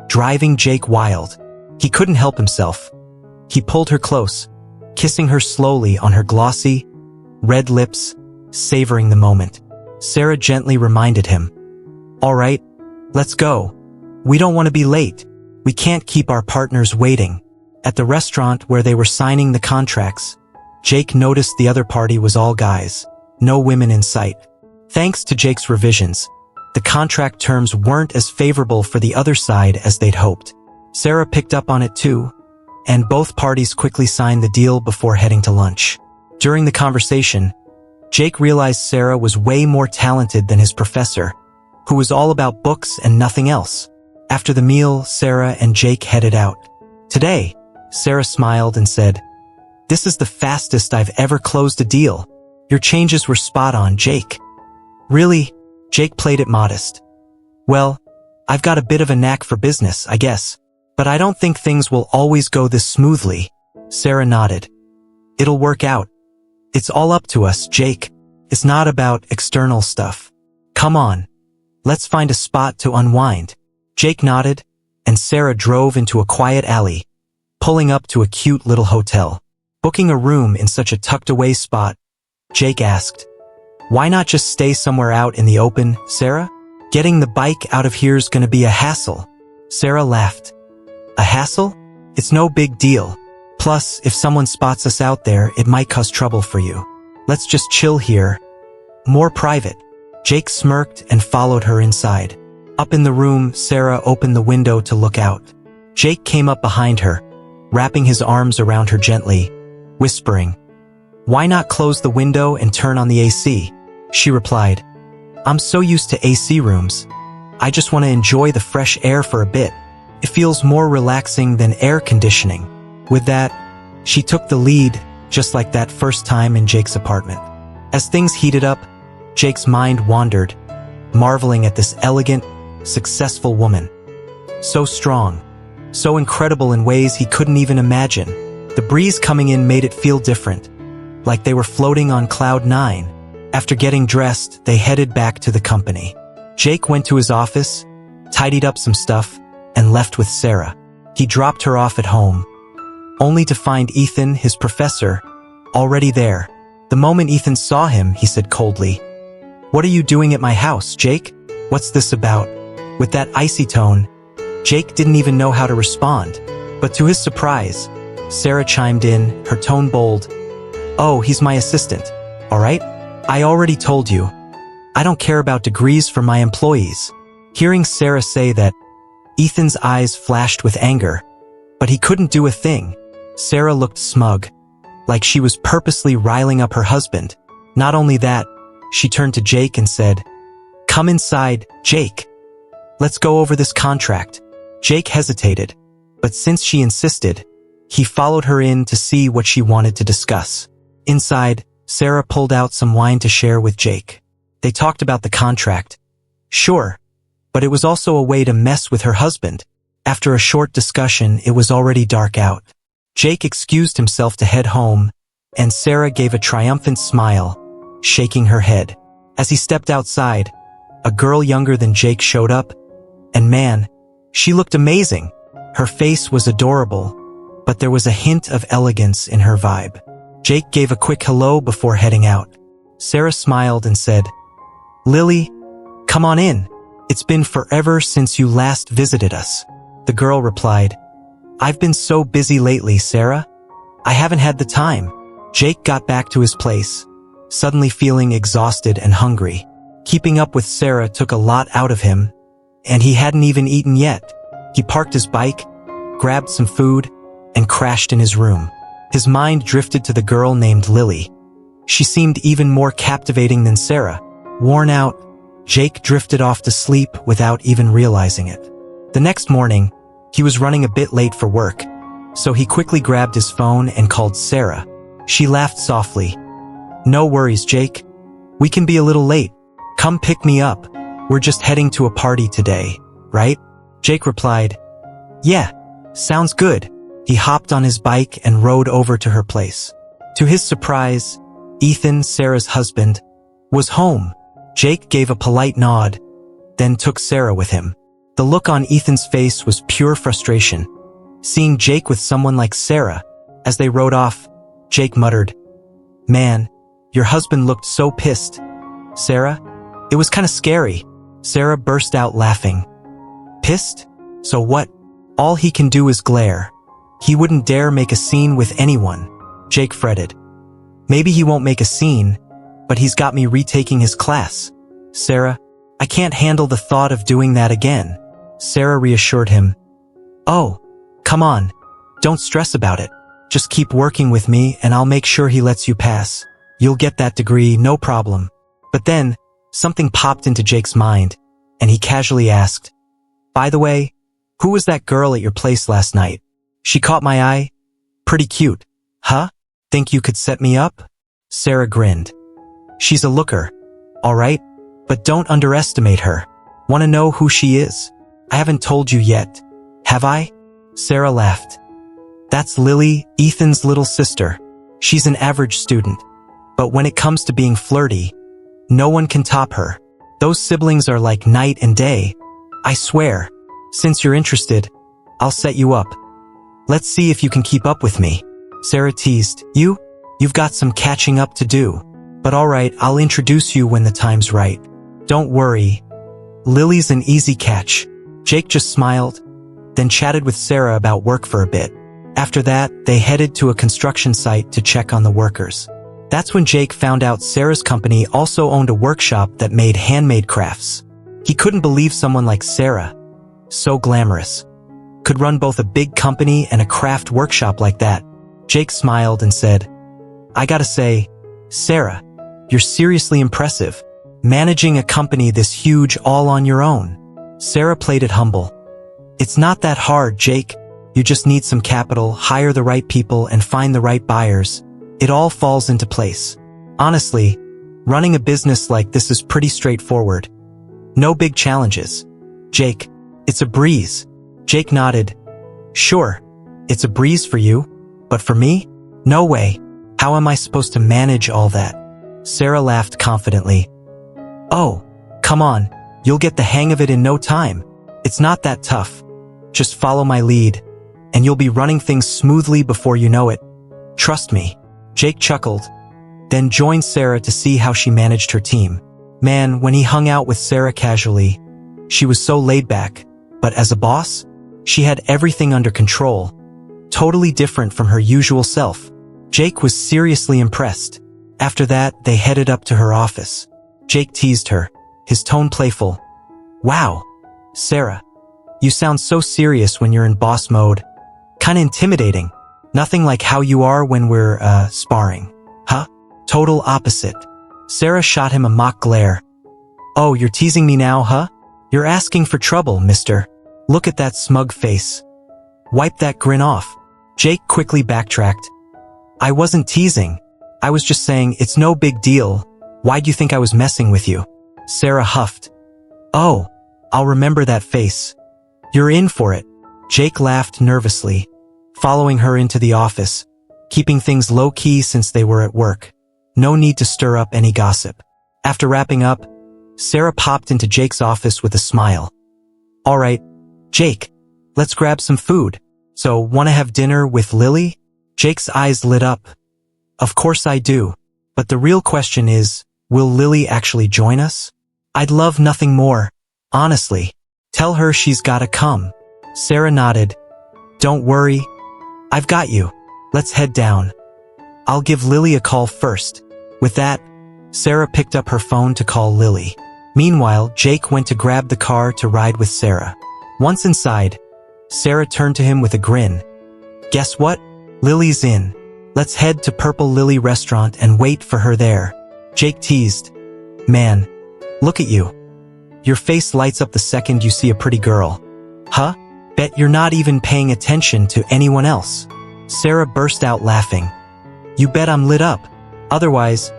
driving Jake wild. He couldn't help himself. He pulled her close, kissing her slowly on her glossy, red lips, savoring the moment. Sarah gently reminded him, "All right, let's go. We don't want to be late. We can't keep our partners waiting." At the restaurant where they were signing the contracts, Jake noticed the other party was all guys, no women in sight. Thanks to Jake's revisions, the contract terms weren't as favorable for the other side as they'd hoped. Sarah picked up on it too, and both parties quickly signed the deal before heading to lunch. During the conversation, Jake realized Sarah was way more talented than his professor, who was all about books and nothing else. After the meal, Sarah and Jake headed out. Today, Sarah smiled and said, "This is the fastest I've ever closed a deal. Your changes were spot on, Jake." "Really?" Jake played it modest. "Well, I've got a bit of a knack for business, I guess. But I don't think things will always go this smoothly." Sarah nodded. "It'll work out. It's all up to us, Jake. It's not about external stuff. Come on. Let's find a spot to unwind." Jake nodded, and Sarah drove into a quiet alley, pulling up to a cute little hotel. Booking a room in such a tucked-away spot, Jake asked, "Why not just stay somewhere out in the open, Sarah? Getting the bike out of here's gonna be a hassle." Sarah laughed. "A hassle? It's no big deal. Plus, if someone spots us out there, it might cause trouble for you. Let's just chill here. More private." Jake smirked and followed her inside. Up in the room, Sarah opened the window to look out. Jake came up behind her, wrapping his arms around her gently, whispering, "Why not close the window and turn on the AC?" She replied, "I'm so used to AC rooms. I just want to enjoy the fresh air for a bit. It feels more relaxing than air conditioning." With that, she took the lead, just like that first time in Jake's apartment. As things heated up, Jake's mind wandered, marveling at this elegant, successful woman. So strong, so incredible in ways he couldn't even imagine. The breeze coming in made it feel different, like they were floating on cloud 9. After getting dressed, they headed back to the company. Jake went to his office, tidied up some stuff, and left with Sarah. He dropped her off at home, only to find Ethan, his professor, already there. The moment Ethan saw him, he said coldly, "What are you doing at my house, Jake? What's this about?" With that icy tone, Jake didn't even know how to respond. But to his surprise, Sarah chimed in, her tone bold. "Oh, he's my assistant, all right? I already told you. I don't care about degrees for my employees." Hearing Sarah say that, Ethan's eyes flashed with anger, but he couldn't do a thing. Sarah looked smug, like she was purposely riling up her husband. Not only that, she turned to Jake and said, "Come inside, Jake. Let's go over this contract." Jake hesitated, but since she insisted, he followed her in to see what she wanted to discuss. Inside, Sarah pulled out some wine to share with Jake. They talked about the contract. Sure, but it was also a way to mess with her husband. After a short discussion, it was already dark out. Jake excused himself to head home, and Sarah gave a triumphant smile, shaking her head. As he stepped outside, a girl younger than Jake showed up, and man, she looked amazing. Her face was adorable, but there was a hint of elegance in her vibe. Jake gave a quick hello before heading out. Sarah smiled and said, "Lily, come on in. It's been forever since you last visited us." The girl replied, "I've been so busy lately, Sarah. I haven't had the time." Jake got back to his place, suddenly feeling exhausted and hungry. Keeping up with Sarah took a lot out of him, and he hadn't even eaten yet. He parked his bike, grabbed some food, and crashed in his room. His mind drifted to the girl named Lily. She seemed even more captivating than Sarah. Worn out, Jake drifted off to sleep without even realizing it. The next morning, he was running a bit late for work, so he quickly grabbed his phone and called Sarah. She laughed softly. No worries, Jake. We can be a little late. Come pick me up. We're just heading to a party today, right? Jake replied, Yeah, sounds good. He hopped on his bike and rode over to her place. To his surprise, Ethan, Sarah's husband, was home. Jake gave a polite nod, then took Sarah with him. The look on Ethan's face was pure frustration. Seeing Jake with someone like Sarah, as they rode off, Jake muttered, Man, your husband looked so pissed. Sarah, it was kinda scary. Sarah burst out laughing. Pissed? So what? All he can do is glare. He wouldn't dare make a scene with anyone. Jake fretted. Maybe he won't make a scene, but he's got me retaking his class. Sarah, I can't handle the thought of doing that again. Sarah reassured him. Oh, come on. Don't stress about it. Just keep working with me and I'll make sure he lets you pass. You'll get that degree, no problem. But then, something popped into Jake's mind, and he casually asked, By the way, who was that girl at your place last night? She caught my eye. Pretty cute. Huh? Think you could set me up? Sarah grinned. She's a looker. All right, but don't underestimate her. Want to know who she is? I haven't told you yet. Have I? Sarah laughed. That's Lily, Ethan's little sister. She's an average student. But when it comes to being flirty, no one can top her. Those siblings are like night and day. I swear. Since you're interested, I'll set you up. Let's see if you can keep up with me. Sarah teased. You've got some catching up to do. But alright, I'll introduce you when the time's right. Don't worry. Lily's an easy catch. Jake just smiled, then chatted with Sarah about work for a bit. After that, they headed to a construction site to check on the workers. That's when Jake found out Sarah's company also owned a workshop that made handmade crafts. He couldn't believe someone like Sarah, so glamorous, could run both a big company and a craft workshop like that. Jake smiled and said, I gotta say, Sarah, you're seriously impressive, managing a company this huge all on your own. Sarah played it humble. It's not that hard, Jake. You just need some capital, hire the right people, and find the right buyers. It all falls into place. Honestly, running a business like this is pretty straightforward. No big challenges. Jake, it's a breeze. Jake nodded. Sure, it's a breeze for you, but for me? No way. How am I supposed to manage all that? Sarah laughed confidently. Oh, come on, you'll get the hang of it in no time. It's not that tough. Just follow my lead, and you'll be running things smoothly before you know it. Trust me. Jake chuckled, then joined Sarah to see how she managed her team. Man, when he hung out with Sarah casually, she was so laid back, but as a boss, she had everything under control, totally different from her usual self. Jake was seriously impressed. After that, they headed up to her office. Jake teased her, his tone playful. Wow, Sarah, you sound so serious when you're in boss mode. Kinda intimidating. Nothing like how you are when we're, sparring. Huh? Total opposite. Sarah shot him a mock glare. Oh, you're teasing me now, huh? You're asking for trouble, mister. Look at that smug face. Wipe that grin off. Jake quickly backtracked. I wasn't teasing. I was just saying it's no big deal. Why'd you think I was messing with you? Sarah huffed. Oh, I'll remember that face. You're in for it. Jake laughed nervously, following her into the office, keeping things low-key since they were at work. No need to stir up any gossip. After wrapping up, Sarah popped into Jake's office with a smile. All right, Jake, let's grab some food. So, want to have dinner with Lily? Jake's eyes lit up. Of course I do. But the real question is, will Lily actually join us? I'd love nothing more, honestly. Tell her she's gotta come. Sarah nodded. Don't worry. I've got you. Let's head down. I'll give Lily a call first. With that, Sarah picked up her phone to call Lily. Meanwhile, Jake went to grab the car to ride with Sarah. Once inside, Sarah turned to him with a grin. Guess what? Lily's in. Let's head to Purple Lily Restaurant and wait for her there. Jake teased. Man, look at you. Your face lights up the second you see a pretty girl. Huh? Bet you're not even paying attention to anyone else. Sarah burst out laughing. You bet I'm lit up. Otherwise,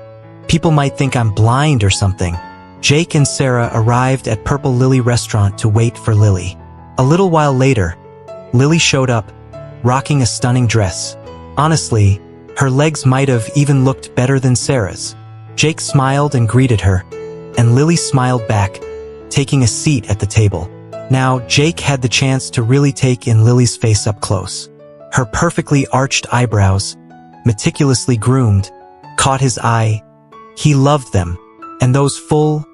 people might think I'm blind or something. Jake and Sarah arrived at Purple Lily restaurant to wait for Lily. A little while later, Lily showed up, rocking a stunning dress. Honestly, her legs might have even looked better than Sarah's. Jake smiled and greeted her, and Lily smiled back, taking a seat at the table. Now, Jake had the chance to really take in Lily's face up close. Her perfectly arched eyebrows, meticulously groomed, caught his eye. He loved them, and those full,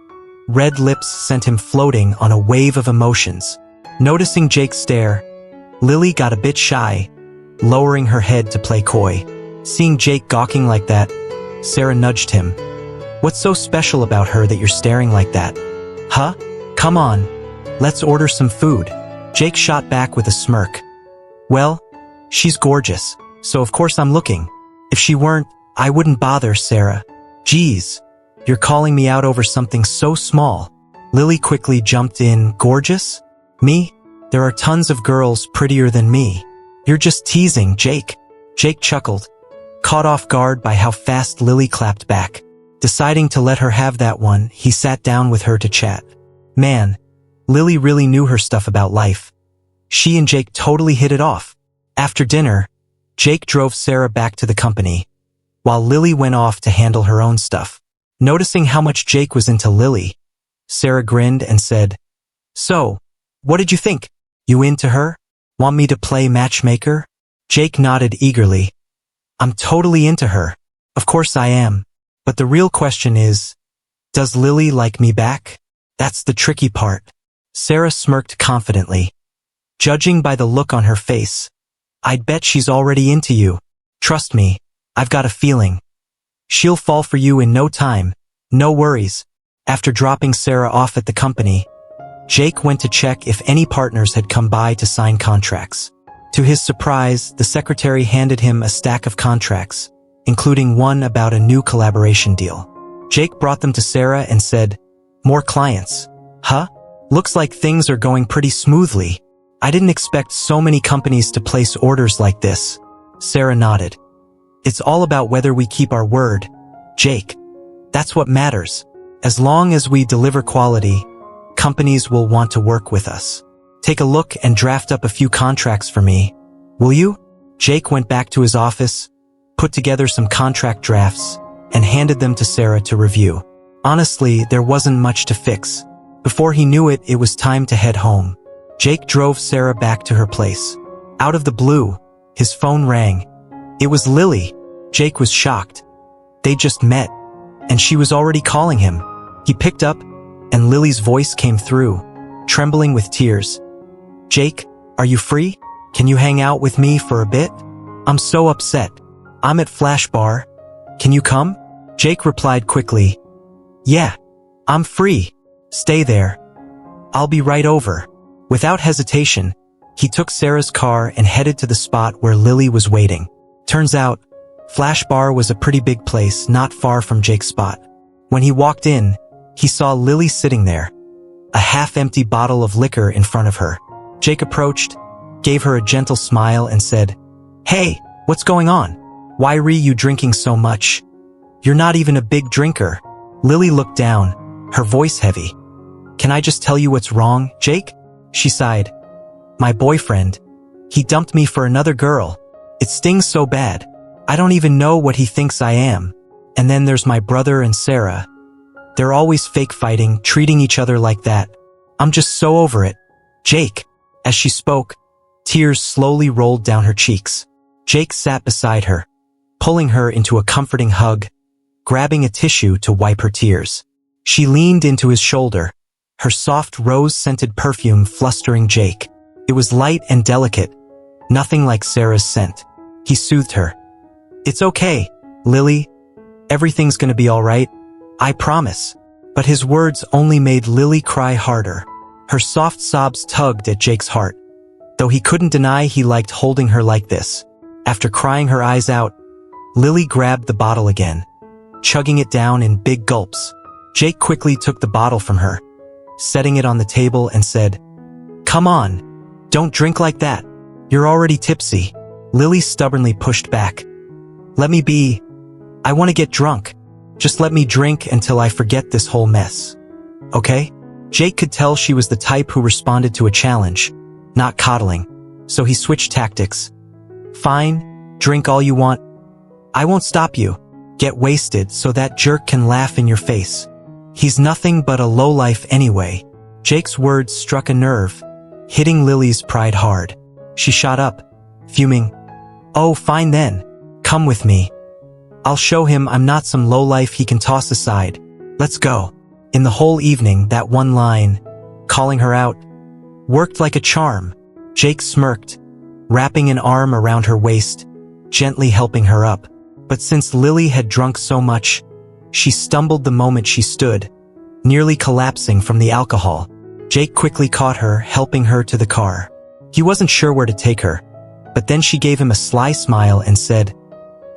red lips sent him floating on a wave of emotions. Noticing Jake's stare, Lily got a bit shy, lowering her head to play coy. Seeing Jake gawking like that, Sarah nudged him. What's so special about her that you're staring like that? Huh? Come on, let's order some food. Jake shot back with a smirk. Well, she's gorgeous, so of course I'm looking. If she weren't, I wouldn't bother, Sarah. Geez, you're calling me out over something so small. Lily quickly jumped in. Gorgeous? Me? There are tons of girls prettier than me. You're just teasing, Jake. Jake chuckled, caught off guard by how fast Lily clapped back. Deciding to let her have that one, he sat down with her to chat. Man, Lily really knew her stuff about life. She and Jake totally hit it off. After dinner, Jake drove Sarah back to the company, while Lily went off to handle her own stuff. Noticing how much Jake was into Lily, Sarah grinned and said, So, what did you think? You into her? Want me to play matchmaker? Jake nodded eagerly. I'm totally into her. Of course I am. But the real question is, does Lily like me back? That's the tricky part. Sarah smirked confidently. Judging by the look on her face, I'd bet she's already into you. Trust me, I've got a feeling. She'll fall for you in no time. No worries. After dropping Sarah off at the company, Jake went to check if any partners had come by to sign contracts. To his surprise, the secretary handed him a stack of contracts, including one about a new collaboration deal. Jake brought them to Sarah and said, More clients. Huh? Looks like things are going pretty smoothly. I didn't expect so many companies to place orders like this. Sarah nodded. It's all about whether we keep our word, Jake. That's what matters. As long as we deliver quality, companies will want to work with us. Take a look and draft up a few contracts for me, will you? Jake went back to his office, put together some contract drafts, and handed them to Sarah to review. Honestly, there wasn't much to fix. Before he knew it, it was time to head home. Jake drove Sarah back to her place. Out of the blue, his phone rang. It was Lily. Jake was shocked. They just met, and she was already calling him. He picked up, and Lily's voice came through, trembling with tears. Jake, are you free? Can you hang out with me for a bit? I'm so upset. I'm at Flash Bar. Can you come? Jake replied quickly. Yeah, I'm free. Stay there. I'll be right over. Without hesitation, he took Sarah's car and headed to the spot where Lily was waiting. Turns out, Flash Bar was a pretty big place not far from Jake's spot. When he walked in, he saw Lily sitting there, a half-empty bottle of liquor in front of her. Jake approached, gave her a gentle smile and said, Hey, what's going on? Why are you drinking so much? You're not even a big drinker. Lily looked down, her voice heavy. Can I just tell you what's wrong, Jake? She sighed. My boyfriend. He dumped me for another girl. It stings so bad. I don't even know what he thinks I am. And then there's my brother and Sarah. They're always fake fighting, treating each other like that. I'm just so over it. Jake. As she spoke, tears slowly rolled down her cheeks. Jake sat beside her, pulling her into a comforting hug, grabbing a tissue to wipe her tears. She leaned into his shoulder, her soft rose-scented perfume flustering Jake. It was light and delicate, nothing like Sarah's scent. He soothed her. It's okay, Lily. Everything's gonna be all right. I promise. But his words only made Lily cry harder. Her soft sobs tugged at Jake's heart, though he couldn't deny he liked holding her like this. After crying her eyes out, Lily grabbed the bottle again, chugging it down in big gulps. Jake quickly took the bottle from her, setting it on the table and said, Come on, don't drink like that. You're already tipsy. Lily stubbornly pushed back. Let me be. I want to get drunk. Just let me drink until I forget this whole mess. Okay? Jake could tell she was the type who responded to a challenge, not coddling, so he switched tactics. Fine, drink all you want. I won't stop you. Get wasted so that jerk can laugh in your face. He's nothing but a lowlife anyway. Jake's words struck a nerve, hitting Lily's pride hard. She shot up, fuming. Oh, fine then. Come with me. I'll show him I'm not some lowlife he can toss aside. Let's go. In the whole evening, that one line, calling her out, worked like a charm. Jake smirked, wrapping an arm around her waist, gently helping her up. But since Lily had drunk so much, she stumbled the moment she stood, nearly collapsing from the alcohol. Jake quickly caught her, helping her to the car. He wasn't sure where to take her, but then she gave him a sly smile and said,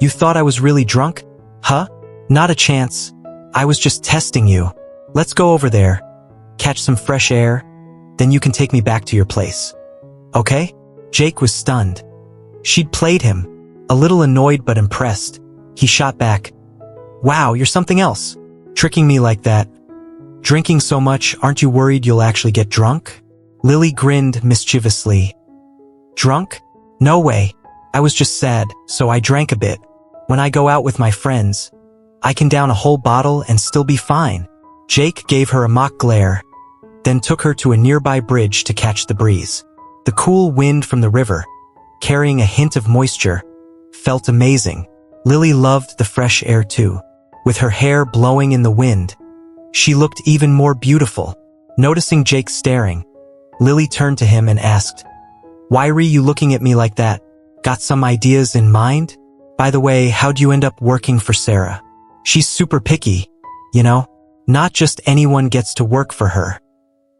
"You thought I was really drunk? Huh? Not a chance. I was just testing you. Let's go over there, catch some fresh air, then you can take me back to your place. Okay?" Jake was stunned. She'd played him, a little annoyed but impressed. He shot back, "Wow, you're something else. Tricking me like that. Drinking so much, aren't you worried you'll actually get drunk?" Lily grinned mischievously. "Drunk? No way. I was just sad, so I drank a bit. When I go out with my friends, I can down a whole bottle and still be fine." Jake gave her a mock glare, then took her to a nearby bridge to catch the breeze. The cool wind from the river, carrying a hint of moisture, felt amazing. Lily loved the fresh air too. With her hair blowing in the wind, she looked even more beautiful. Noticing Jake staring, Lily turned to him and asked, "Why are you looking at me like that? Got some ideas in mind? By the way, how'd you end up working for Sarah? She's super picky, you know? Not just anyone gets to work for her,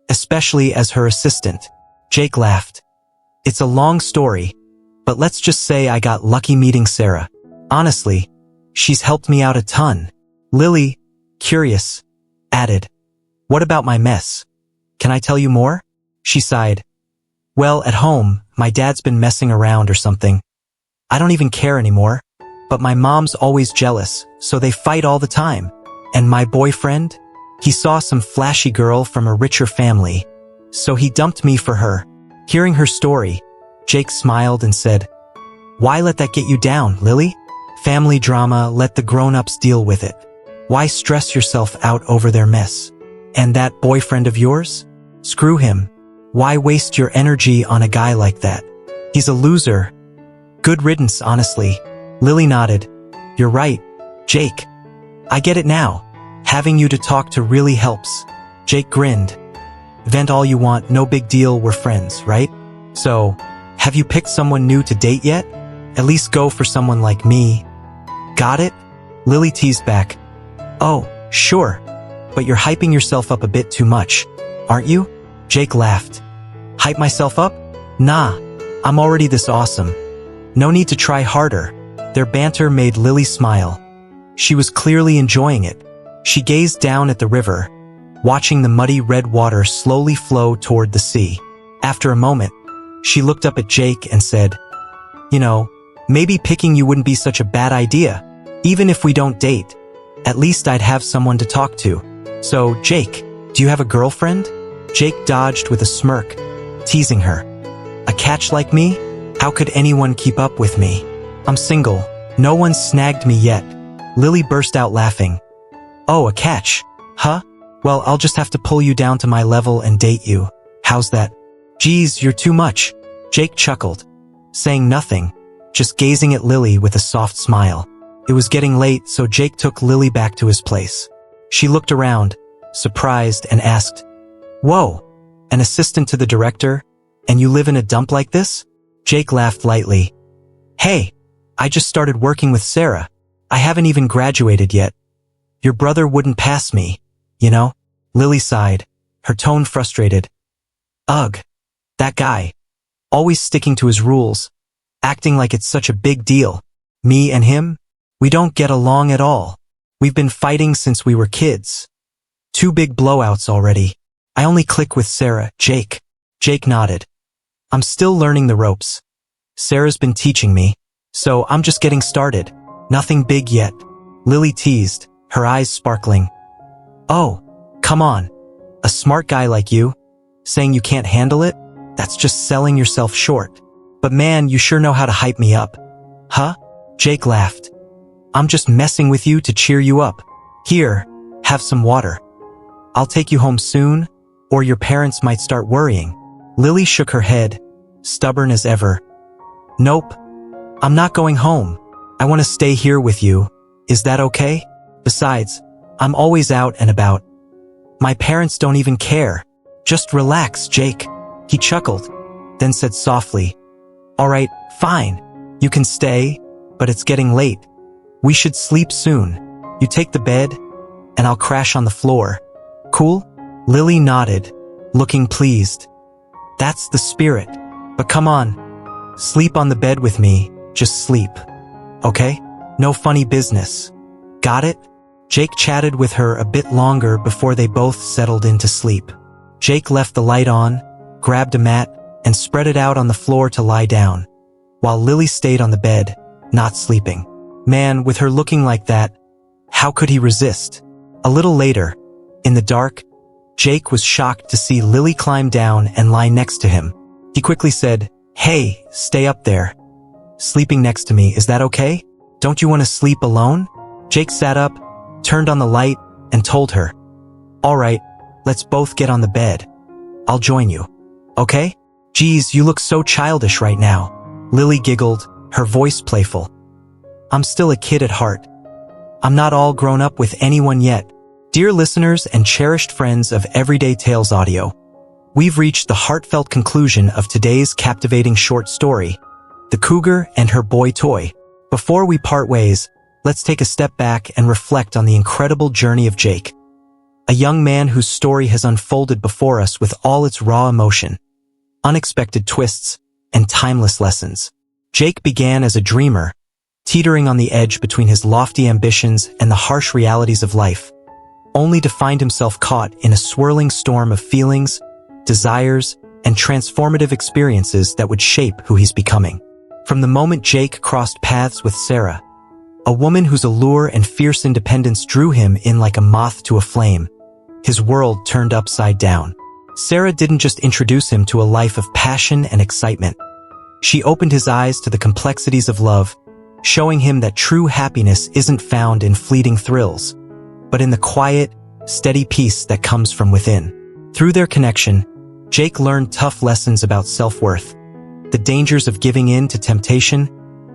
especially as her assistant." Jake laughed. "It's a long story, but let's just say I got lucky meeting Sarah. Honestly, she's helped me out a ton." Lily, curious, added, "What about my mess? Can I tell you more?" She sighed. "Well, at home, my dad's been messing around or something. I don't even care anymore, but my mom's always jealous, so they fight all the time. And my boyfriend? He saw some flashy girl from a richer family, so he dumped me for her." Hearing her story, Jake smiled and said, "Why let that get you down, Lily? Family drama, let the grown-ups deal with it. Why stress yourself out over their mess? And that boyfriend of yours? Screw him. Why waste your energy on a guy like that? He's a loser. Good riddance, honestly." Lily nodded. "You're right, Jake. I get it now. Having you to talk to really helps." Jake grinned. "Vent all you want, no big deal, we're friends, right? So, have you picked someone new to date yet? At least go for someone like me. Got it?" Lily teased back. "Oh, sure. But you're hyping yourself up a bit too much, aren't you?" Jake laughed. "Hype myself up? Nah, I'm already this awesome. No need to try harder." Their banter made Lily smile. She was clearly enjoying it. She gazed down at the river, watching the muddy red water slowly flow toward the sea. After a moment, she looked up at Jake and said, "You know, maybe picking you wouldn't be such a bad idea. Even if we don't date, at least I'd have someone to talk to. So, Jake, do you have a girlfriend?" Jake dodged with a smirk, teasing her. "A catch like me? How could anyone keep up with me? I'm single. No one snagged me yet." Lily burst out laughing. "Oh, a catch? Huh? Well, I'll just have to pull you down to my level and date you. How's that?" "Geez, you're too much." Jake chuckled, saying nothing, just gazing at Lily with a soft smile. It was getting late, so Jake took Lily back to his place. She looked around, surprised, and asked, "Whoa, an assistant to the director? And you live in a dump like this?" Jake laughed lightly. "Hey, I just started working with Sarah. I haven't even graduated yet. Your brother wouldn't pass me, you know?" Lily sighed, her tone frustrated. "Ugh, that guy. Always sticking to his rules, acting like it's such a big deal. Me and him, we don't get along at all. We've been fighting since we were kids. 2 big blowouts already. I only click with Sarah, Jake." Jake nodded. "I'm still learning the ropes. Sarah's been teaching me, so I'm just getting started. Nothing big yet, Lily teased, her eyes sparkling. Oh, come on. A smart guy like you? Saying you can't handle it? That's just selling yourself short. But man, you sure know how to hype me up. Huh? Jake laughed. I'm just messing with you to cheer you up. Here, have some water. I'll take you home soon, or your parents might start worrying. Lily shook her head, stubborn as ever. Nope, I'm not going home. I want to stay here with you. Is that okay? Besides, I'm always out and about. My parents don't even care. Just relax, Jake. He chuckled, then said softly, All right, fine. You can stay, but it's getting late. We should sleep soon. You take the bed, and I'll crash on the floor. Cool? Lily nodded, looking pleased. That's the spirit. But come on, sleep on the bed with me, just sleep. Okay? No funny business. Got it? Jake chatted with her a bit longer before they both settled into sleep. Jake left the light on, grabbed a mat, and spread it out on the floor to lie down, while Lily stayed on the bed, not sleeping. Man, with her looking like that, how could he resist? A little later, in the dark, Jake was shocked to see Lily climb down and lie next to him. He quickly said, Hey, stay up there. Sleeping next to me, is that okay? Don't you want to sleep alone? Jake sat up, turned on the light, and told her, All right, let's both get on the bed. I'll join you. Okay? Geez, you look so childish right now. Lily giggled, her voice playful. I'm still a kid at heart. I'm not all grown up with anyone yet. Dear listeners and cherished friends of Everyday Tales Audio, we've reached the heartfelt conclusion of today's captivating short story, The Cougar and Her Boy Toy. Before we part ways, let's take a step back and reflect on the incredible journey of Jake, a young man whose story has unfolded before us with all its raw emotion, unexpected twists, and timeless lessons. Jake began as a dreamer, teetering on the edge between his lofty ambitions and the harsh realities of life, only to find himself caught in a swirling storm of feelings, desires, and transformative experiences that would shape who he's becoming. From the moment Jake crossed paths with Sarah, a woman whose allure and fierce independence drew him in like a moth to a flame, his world turned upside down. Sarah didn't just introduce him to a life of passion and excitement. She opened his eyes to the complexities of love, showing him that true happiness isn't found in fleeting thrills, but in the quiet, steady peace that comes from within. Through their connection, Jake learned tough lessons about self-worth, the dangers of giving in to temptation,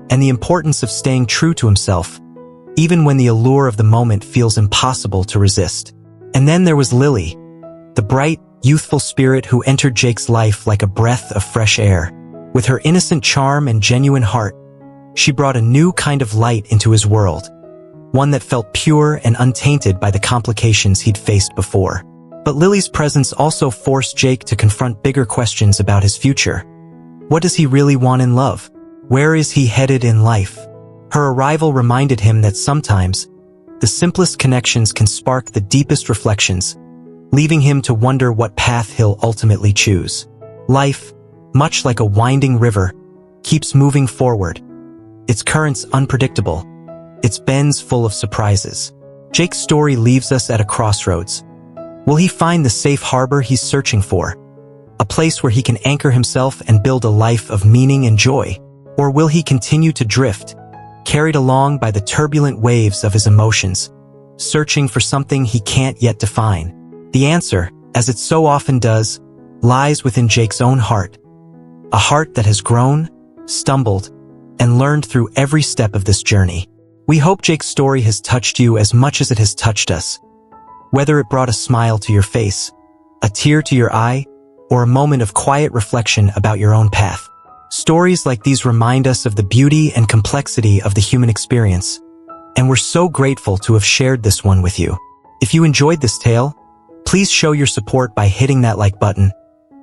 and the importance of staying true to himself, even when the allure of the moment feels impossible to resist. And then there was Lily, the bright, youthful spirit who entered Jake's life like a breath of fresh air. With her innocent charm and genuine heart, she brought a new kind of light into his world, one that felt pure and untainted by the complications he'd faced before. But Lily's presence also forced Jake to confront bigger questions about his future. What does he really want in love? Where is he headed in life? Her arrival reminded him that sometimes, the simplest connections can spark the deepest reflections, leaving him to wonder what path he'll ultimately choose. Life, much like a winding river, keeps moving forward, its currents unpredictable, its bends full of surprises. Jake's story leaves us at a crossroads. Will he find the safe harbor he's searching for? A place where he can anchor himself and build a life of meaning and joy? Or will he continue to drift, carried along by the turbulent waves of his emotions, searching for something he can't yet define? The answer, as it so often does, lies within Jake's own heart. A heart that has grown, stumbled, and learned through every step of this journey. We hope Jake's story has touched you as much as it has touched us. Whether it brought a smile to your face, a tear to your eye, or a moment of quiet reflection about your own path. Stories like these remind us of the beauty and complexity of the human experience, and we're so grateful to have shared this one with you. If you enjoyed this tale, please show your support by hitting that like button,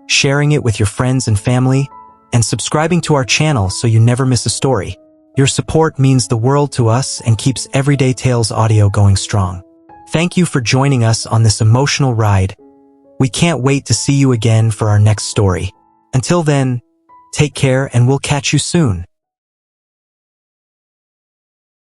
sharing it with your friends and family, and subscribing to our channel so you never miss a story. Your support means the world to us and keeps Everyday Tales Audio going strong. Thank you for joining us on this emotional ride. We can't wait to see you again for our next story. Until then, take care and we'll catch you soon.